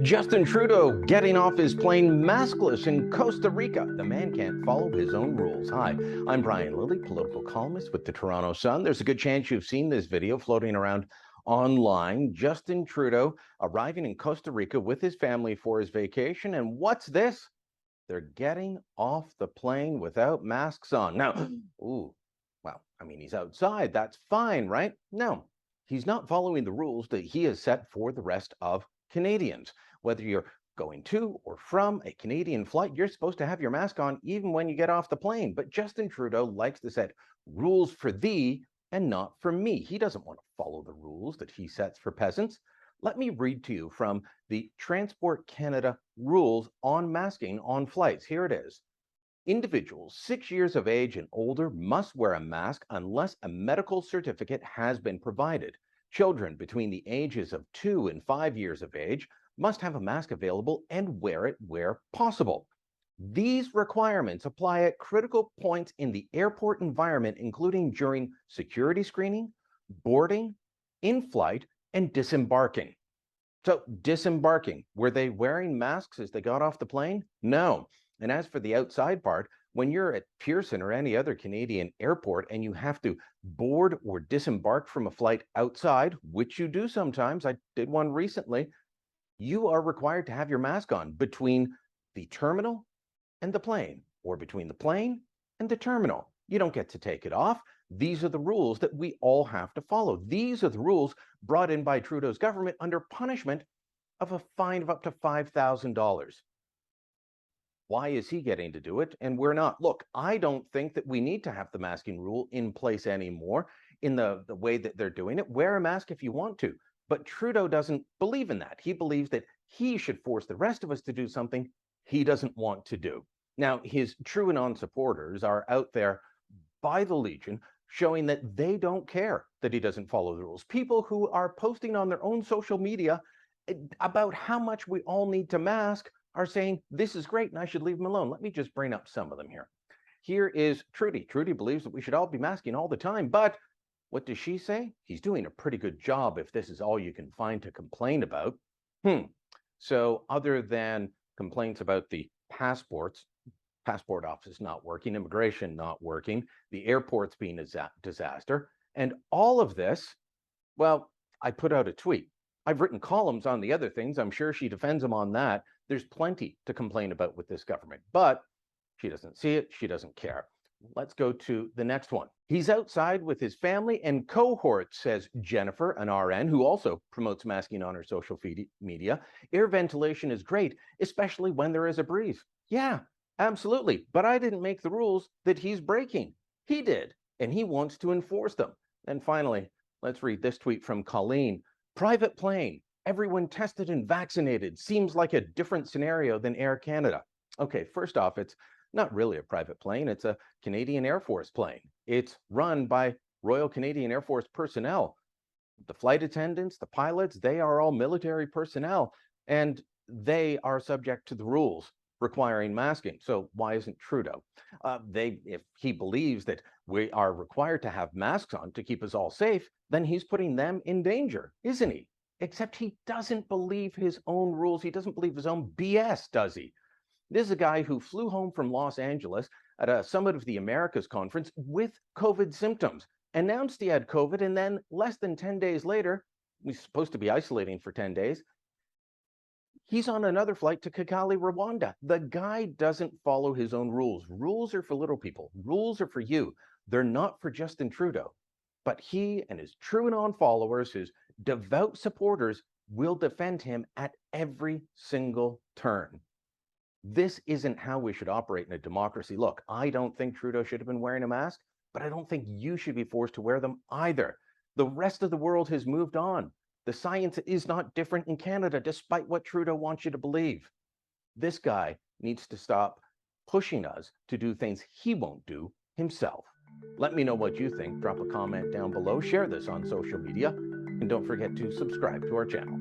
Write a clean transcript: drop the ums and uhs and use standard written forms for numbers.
Justin Trudeau getting off his plane maskless in Costa Rica. The man can't follow his own rules. Hi, I'm Brian Lilley, political columnist with the Toronto Sun. There's a good chance you've seen this video floating around online. Justin Trudeau arriving in Costa Rica with his family for his vacation. And what's this? They're getting off the plane without masks on. Now, he's outside. That's fine, right? No, he's not following the rules that he has set for the rest of Canadians. Whether you're going to or from a Canadian flight, you're supposed to have your mask on even when you get off the plane. But Justin Trudeau likes to set rules for thee and not for me. He doesn't want to follow the rules that he sets for peasants. Let me read to you from the Transport Canada rules on masking on flights. Here it is. Individuals 6 years of age and older must wear a mask unless a medical certificate has been provided. Children between the ages of 2 and 5 years of age must have a mask available and wear it where possible. These requirements apply at critical points in the airport environment, including during security screening, boarding, in-flight, and disembarking. So disembarking, were they wearing masks as they got off the plane? No. And as for the outside part, when you're at Pearson or any other Canadian airport and you have to board or disembark from a flight outside, which you do sometimes, I did one recently, you are required to have your mask on between the terminal and the plane, or between the plane and the terminal. You don't get to take it off. These are the rules that we all have to follow. These are the rules brought in by Trudeau's government under punishment of a fine of up to $5,000. Why is he getting to do it and we're not? Look, I don't think that we need to have the masking rule in place anymore in the way that they're doing it. Wear a mask if you want to. But Trudeau doesn't believe in that. He believes that he should force the rest of us to do something he doesn't want to do. Now, his TrueAnon supporters are out there by the legion showing that they don't care that he doesn't follow the rules. People who are posting on their own social media about how much we all need to mask are saying, this is great and I should leave him alone. Let me just bring up some of them here. Here is Trudy. Trudy believes that we should all be masking all the time, but what does she say? He's doing a pretty good job if this is all you can find to complain about. So other than complaints about the passport office not working, immigration not working, the airports being a disaster, and all of this, well, I put out a tweet. I've written columns on the other things. I'm sure she defends him on that. There's plenty to complain about with this government, but she doesn't see it. She doesn't care. Let's go to the next one. He's outside with his family and cohort, says Jennifer, an RN, who also promotes masking on her social media. Air ventilation is great, especially when there is a breeze. Yeah, absolutely. But I didn't make the rules that he's breaking. He did, and he wants to enforce them. And finally, let's read this tweet from Colleen. Private plane, everyone tested and vaccinated. Seems like a different scenario than Air Canada. Okay, first off, it's not really a private plane. It's a Canadian Air Force plane. It's run by Royal Canadian Air Force personnel. The flight attendants, the pilots, they are all military personnel, and they are subject to the rules requiring masking. So why isn't Trudeau? If he believes that we are required to have masks on to keep us all safe, then he's putting them in danger, isn't he? Except he doesn't believe his own rules. He doesn't believe his own BS, does he? This is a guy who flew home from Los Angeles at a Summit of the Americas conference with COVID symptoms, announced he had COVID, and then less than 10 days later, he's supposed to be isolating for 10 days, he's on another flight to Kigali, Rwanda. The guy doesn't follow his own rules. Rules are for little people. Rules are for you. They're not for Justin Trudeau. But he and his TrueAnon followers, his devout supporters, will defend him at every single turn. This isn't how we should operate in a democracy. Look, I don't think Trudeau should have been wearing a mask, but I don't think you should be forced to wear them either. The rest of the world has moved on. The science is not different in Canada, despite what Trudeau wants you to believe. This guy needs to stop pushing us to do things he won't do himself. Let me know what you think. Drop a comment down below. Share this on social media. And don't forget to subscribe to our channel.